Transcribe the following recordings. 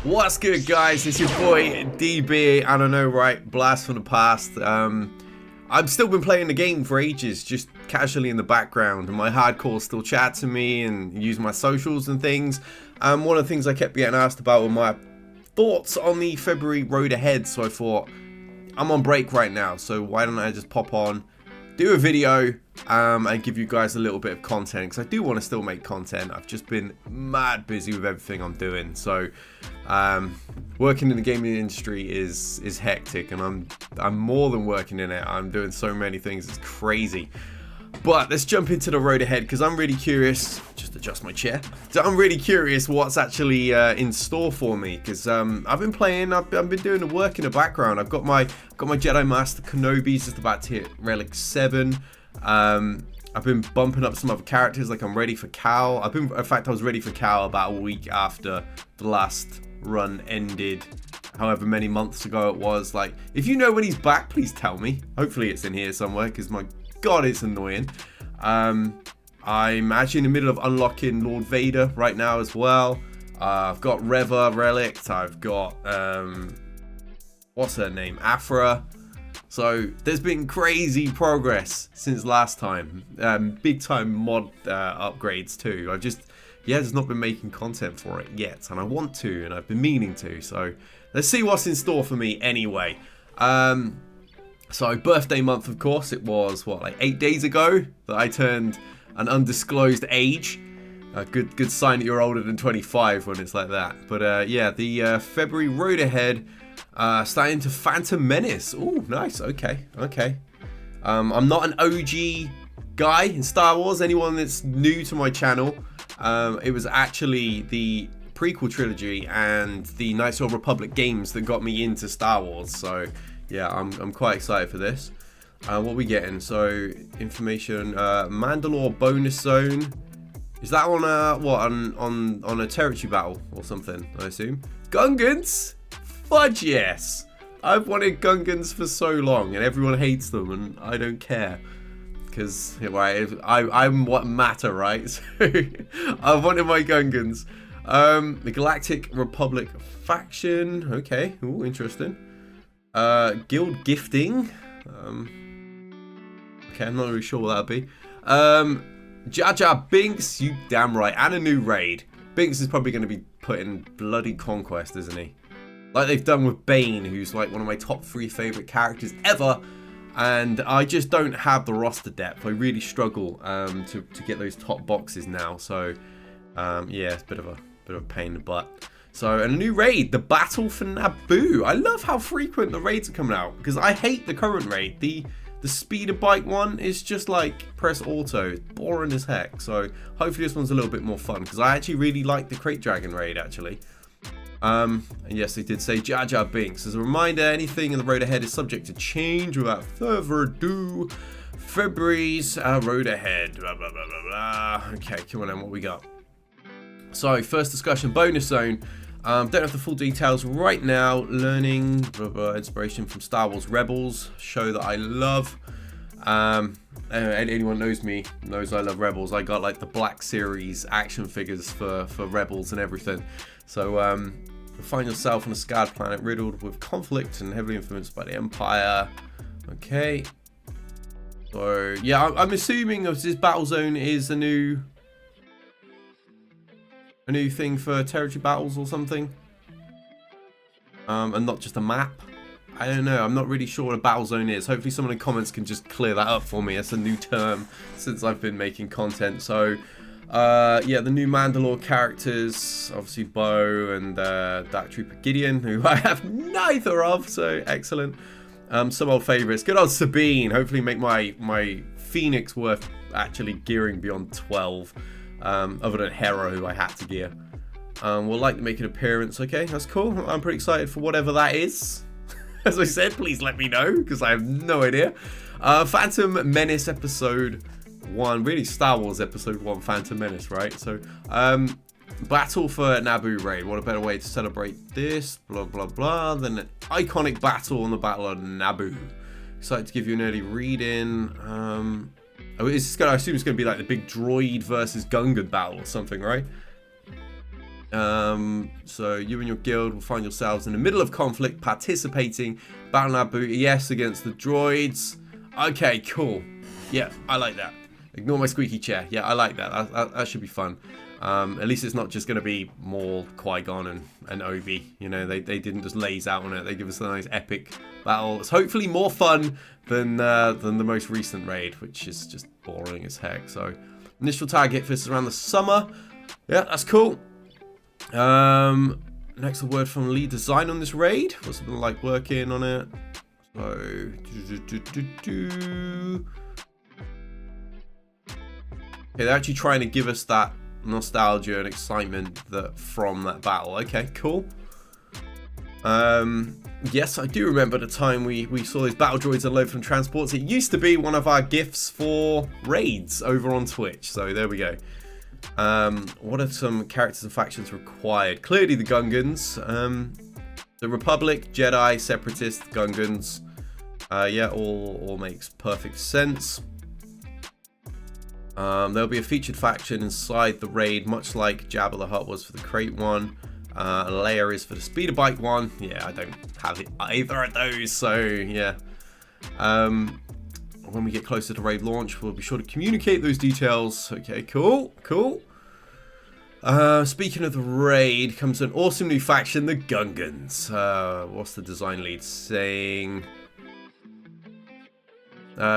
What's good, guys? It's your boy DB. I don't know, right? Blast from the past. I've still been playing the game for ages, just casually in the background, and my hardcore still chat to me and use my socials and things. One of the things I kept getting asked about were my thoughts on the February road ahead. So I thought, I'm on break right now, so why don't I just pop on, do a video, and give you guys a little bit of content, because I do want to still make content. I've just been mad busy with everything I'm doing. So working in the gaming industry is hectic, and I'm more than working in it. I'm doing so many things, it's crazy. But let's jump into the road ahead, because I'm really curious. Just adjust my chair. So I'm really curious what's actually in store for me, because I've been playing. I've been doing the work in the background. I've got my Jedi Master Kenobi's just about to hit Relic 7. I've been bumping up some other characters, like I'm ready for Cal. In fact, I was ready for Cal about a week after the last run ended, however many months ago it was. Like, if you know when he's back, please tell me. Hopefully it's in here somewhere, because my God, it's annoying. I'm actually in the middle of unlocking Lord Vader right now as well. I've got Reva Relic. I've got what's her name, Afra. So there's been crazy progress since last time. Big time mod upgrades too. I've just not been making content for it yet, and I want to, and I've been meaning to. So let's see what's in store for me anyway. So birthday month, of course. It was like 8 days ago that I turned an undisclosed age. A good sign that you're older than 25 when it's like that. But yeah, the February road ahead. Starting to Phantom Menace. Oh, nice. Okay. I'm not an OG guy in Star Wars. Anyone that's new to my channel, it was actually the prequel trilogy and the Knights of the Republic games that got me into Star Wars. So yeah, I'm quite excited for this. What are we getting? So information, Mandalore bonus zone. Is that on on a territory battle or something? I assume. Gungans. Fudge yes! I've wanted Gungans for so long, and everyone hates them, and I don't care. Because, right, I'm what matter, right? So, I've wanted my Gungans. The Galactic Republic faction. Okay, ooh, interesting. Guild gifting. Okay, I'm not really sure what that'd be. Jar Jar Binks, you damn right. And a new raid. Binks is probably going to be put in bloody Conquest, isn't he? Like they've done with Bane, who's like one of my top 3 favourite characters ever. And I just don't have the roster depth. I really struggle to get those top boxes now. So, yeah, it's a bit of a pain in the butt. So, and a new raid, the Battle for Nabu. I love how frequent the raids are coming out, because I hate the current raid. The speeder bike one is just like press auto. It's boring as heck. So, hopefully this one's a little bit more fun, because I actually really like the Crate Dragon raid, actually. And yes, they did say Jar Jar Binks. As a reminder, anything in the road ahead is subject to change. Without further ado, February's road ahead. Blah, blah, blah, blah, blah. Okay, come on then, what we got? So, first discussion, bonus zone. Don't have the full details right now. Learning inspiration from Star Wars Rebels, show that I love. Anyone knows me knows I love Rebels. I got like the Black Series action figures for Rebels and everything. So find yourself on a scarred planet riddled with conflict and heavily influenced by the Empire. Okay. So yeah, I'm assuming this battle zone is a new thing for territory battles or something. And not just a map. I don't know. I'm not really sure what a battle zone is. Hopefully someone in the comments can just clear that up for me. That's a new term since I've been making content. So, yeah, the new Mandalore characters. Obviously, Bo and Dark Trooper Gideon, who I have neither of. So, excellent. Some old favourites. Good old Sabine. Hopefully make my Phoenix worth actually gearing beyond 12. Other than Hera, who I had to gear. We'll like to make an appearance. Okay, that's cool. I'm pretty excited for whatever that is. As I said, please let me know, because I have no idea. Phantom Menace Episode 1. Really, Star Wars Episode 1, Phantom Menace, right? So, Battle for Nabu raid. What a better way to celebrate this. Blah, blah, blah. Then an iconic battle on the Battle of Nabu. Excited to give you an early read-in. I assume it's going to be like the big droid versus Gungan battle or something, right? So you and your guild will find yourselves in the middle of conflict, participating, battle Nabu, yes, against the droids. Okay, cool. Yeah, I like that. Ignore my squeaky chair. Yeah, I like that. That should be fun. At least it's not just going to be more Qui-Gon and Obi. You know, they didn't just laze out on it. They give us a nice epic battle. It's hopefully more fun than the most recent raid, which is just boring as heck. So, initial target for this is around the summer. Yeah, that's cool. Next, a word from lead design on this raid. What's it been like working on it? So, okay, they're actually trying to give us that nostalgia and excitement from that battle. Okay, cool. Yes, I do remember the time we saw those battle droids unload from transports. It used to be one of our gifts for raids over on Twitch. So there we go. What are some characters and factions required? Clearly the Gungans. The Republic, Jedi, Separatist, Gungans. Yeah, all makes perfect sense. There'll be a featured faction inside the raid, much like Jabba the Hutt was for the Crate one. Leia is for the Speeder Bike one. Yeah, I don't have either of those, so yeah. When we get closer to raid launch, we'll be sure to communicate those details. Okay, cool. Speaking of the raid, comes an awesome new faction, the Gungans. What's the design lead saying?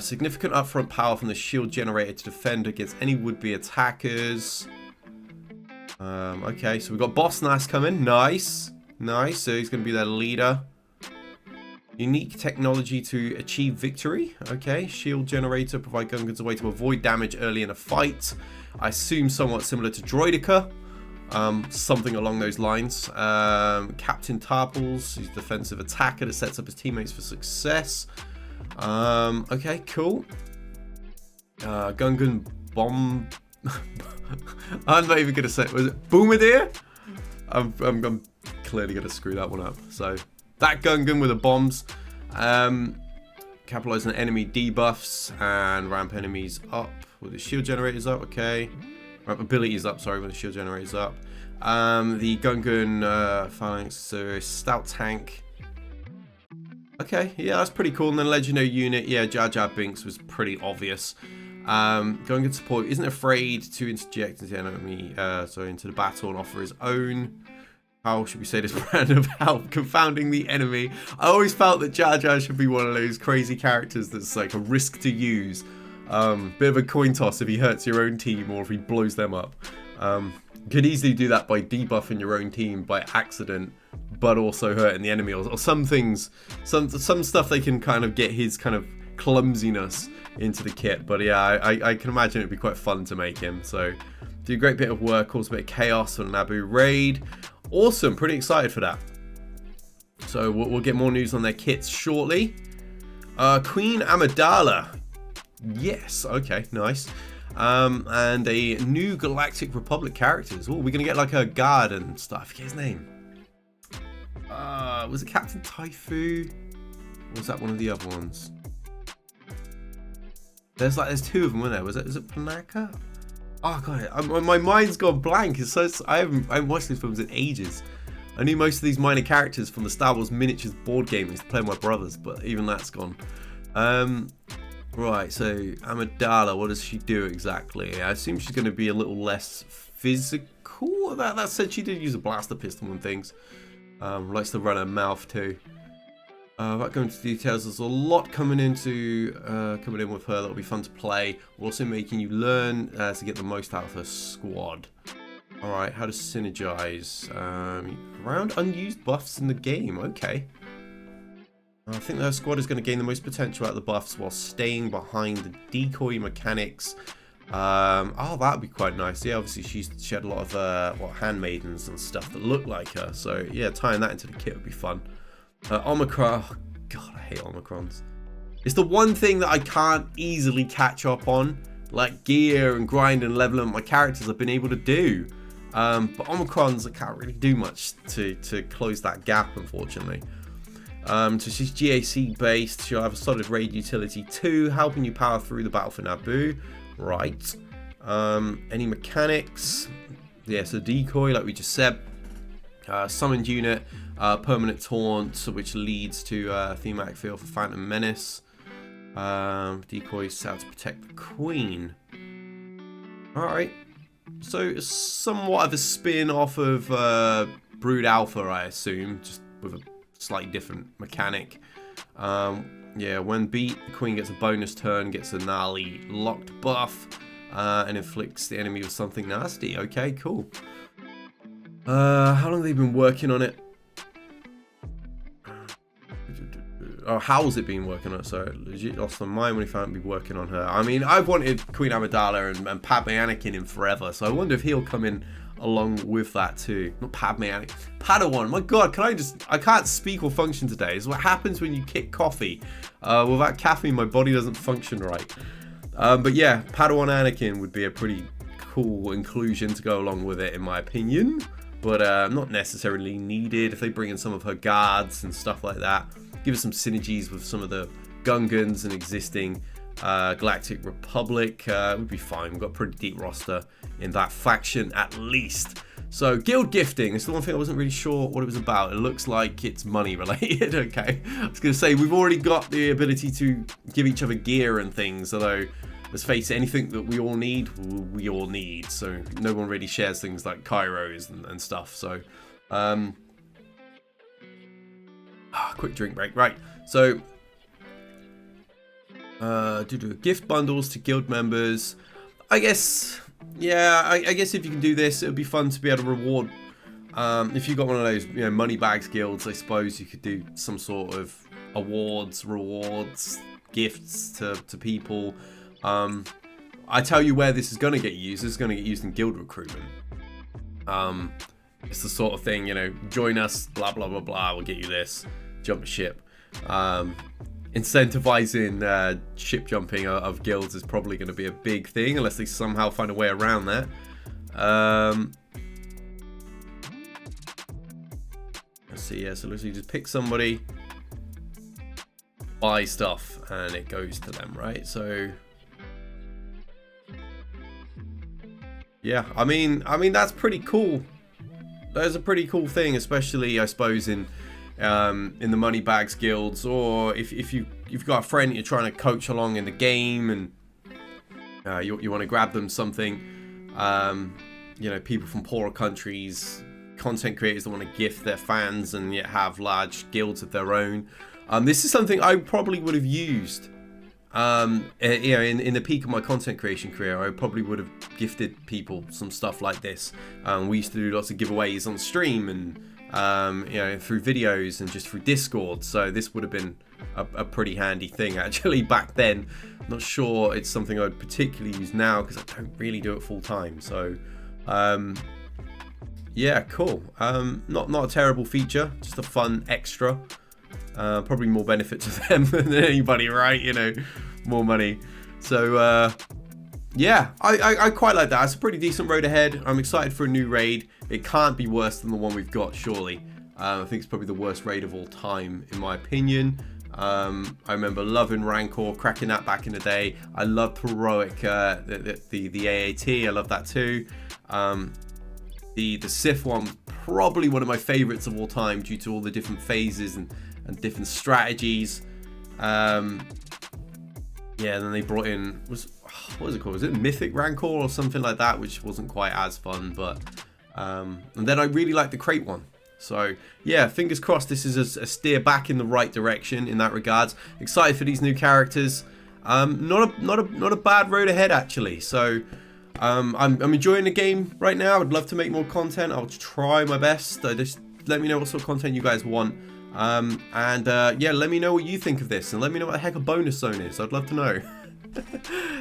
Significant upfront power from the shield generator to defend against any would-be attackers. Okay, so we've got Boss Nass coming. Nice. So he's going to be their leader. Unique technology to achieve victory. Okay, shield generator provide Gungans a way to avoid damage early in a fight. I assume somewhat similar to Droideka. Something along those lines. Captain Tarples, he's a defensive attacker that sets up his teammates for success. Okay, cool. Gungan bomb. I'm not even gonna say. Was it Bombardier? I'm clearly gonna screw that one up. So that Gungan with the bombs, capitalize on enemy debuffs and ramp enemies up with the shield generators up. Okay, ramp abilities up. Sorry, with the shield generators up. The Gungan phalanx, so stout tank. Okay, yeah, that's pretty cool. And then legendary unit, yeah, Jar Jar Binks was pretty obvious. Gungan support isn't afraid to interject into the enemy, into the battle and offer his own. How should we say this brand of help, confounding the enemy? I always felt that Jar Jar should be one of those crazy characters that's like a risk to use. Bit of a coin toss if he hurts your own team or if he blows them up. You could easily do that by debuffing your own team by accident, but also hurting the enemy, or some things, some stuff they can kind of get his kind of clumsiness into the kit. But yeah, I can imagine it'd be quite fun to make him. So do a great bit of work, cause a bit of chaos on the Nabu raid. Awesome, pretty excited for that. So we'll get more news on their kits shortly. Queen Amadala, yes, okay, nice. And a new Galactic Republic characters. Oh, we're gonna get like a guard and stuff. I forget his name. Was it Captain Taifu? Or was that one of the other ones? There's two of them, weren't there? Is it Panaka? Oh god, my mind's gone blank. I haven't watched these films in ages. I knew most of these minor characters from the Star Wars miniatures board game I used to play with my brothers, but even that's gone. Right, so Amadala, what does she do exactly? I assume she's going to be a little less physical. That said, she did use a blaster pistol and things. Likes to run her mouth too. Without going into details, there's a lot coming in with her that'll be fun to play. We're also making you learn to get the most out of her squad. Alright, how to synergize. Around unused buffs in the game, okay. I think her squad is going to gain the most potential out of the buffs while staying behind the decoy mechanics. Oh, that would be quite nice. Yeah, obviously she had a lot of handmaidens and stuff that look like her. So yeah, tying that into the kit would be fun. Omicron, oh, God, I hate Omicrons. It's the one thing that I can't easily catch up on, like gear and grind and leveling up my characters I've been able to do. But Omicrons, I can't really do much to close that gap, unfortunately. So she's GAC based. She'll have a solid raid utility too, helping you power through the battle for Nabu. Right. Any mechanics? Yeah, so decoy, like we just said. Summoned unit, permanent taunt, which leads to thematic feel for Phantom Menace. Decoy set out to protect the Queen. Alright. So, somewhat of a spin off of Brood Alpha, I assume, just with a slightly different mechanic. Yeah, when beat, the Queen gets a bonus turn, gets a gnarly locked buff, and inflicts the enemy with something nasty. Okay, cool. How long have they been working on it? Oh, how's it been working on it? Sorry, legit lost my mind when he found me working on her. I mean, I've wanted Queen Amadala and Padme Anakin in forever, so I wonder if he'll come in along with that too. Not Padme Anakin, Padawan. My God, I can't speak or function today. It's what happens when you kick coffee. Without caffeine, my body doesn't function right. But yeah, Padawan Anakin would be a pretty cool inclusion to go along with it, in my opinion. But not necessarily needed. If they bring in some of her guards and stuff like that, give us some synergies with some of the Gungans and existing Galactic Republic, would be fine. We've got a pretty deep roster in that faction at least. So guild gifting is the one thing I wasn't really sure what it was about. It looks like it's money related. Okay, I was going to say we've already got the ability to give each other gear and things, although let's face it, anything that we all need, we all need. So no one really shares things like Kairos and stuff. So quick drink break. Right, so do gift bundles to guild members. I guess, yeah, I guess if you can do this, it would be fun to be able to reward. If you got one of those, money bags guilds, I suppose you could do some sort of awards, rewards, gifts to people. I tell you where this is going to get used. This is going to get used in guild recruitment. It's the sort of thing, join us, blah, blah, blah, blah, we'll get you this. Jump ship. Incentivizing ship jumping of guilds is probably going to be a big thing, unless they somehow find a way around that. Let's see, yeah, so literally just pick somebody, buy stuff, and it goes to them, right? So yeah, I mean that's pretty cool. That is a pretty cool thing, especially I suppose in the money bags guilds, or if you've got a friend you're trying to coach along in the game, and you want to grab them something. People from poorer countries, content creators that want to gift their fans and yet have large guilds of their own. This is something I probably would have used. In the peak of my content creation career, I probably would have gifted people some stuff like this. We used to do lots of giveaways on stream and through videos and just through Discord. So this would have been a pretty handy thing actually back then. Not sure it's something I'd particularly use now because I don't really do it full time. So yeah, cool. Not a terrible feature, just a fun extra. Probably more benefit to them than anybody, right? More money. So yeah, I quite like that. It's a pretty decent road ahead. I'm excited for a new raid. It can't be worse than the one we've got, surely. I think it's probably the worst raid of all time, in my opinion. I remember loving Rancor, cracking that back in the day. I loved Heroic, the AAT. I love that too. The Sith one, probably one of my favorites of all time due to all the different phases and different strategies. Yeah, and then they brought in, what was it called? Was it Mythic Rancor or something like that, which wasn't quite as fun, but and then I really liked the crate one. So yeah, fingers crossed this is a steer back in the right direction in that regards. Excited for these new characters. Not a bad road ahead actually. So I'm enjoying the game right now. I'd love to make more content. I'll try my best. Just let me know what sort of content you guys want. Yeah, let me know what you think of this, and let me know what the heck a bonus zone is. I'd love to know.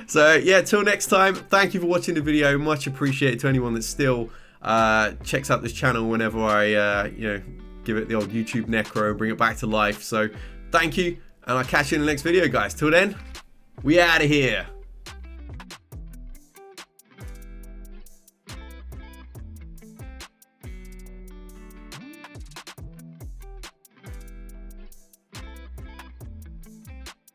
So yeah, till next time, thank you for watching the video. Much appreciated to anyone that still checks out this channel whenever I give it the old YouTube necro, bring it back to life. So thank you, and I'll catch you in the next video, guys. Till then, we out of here.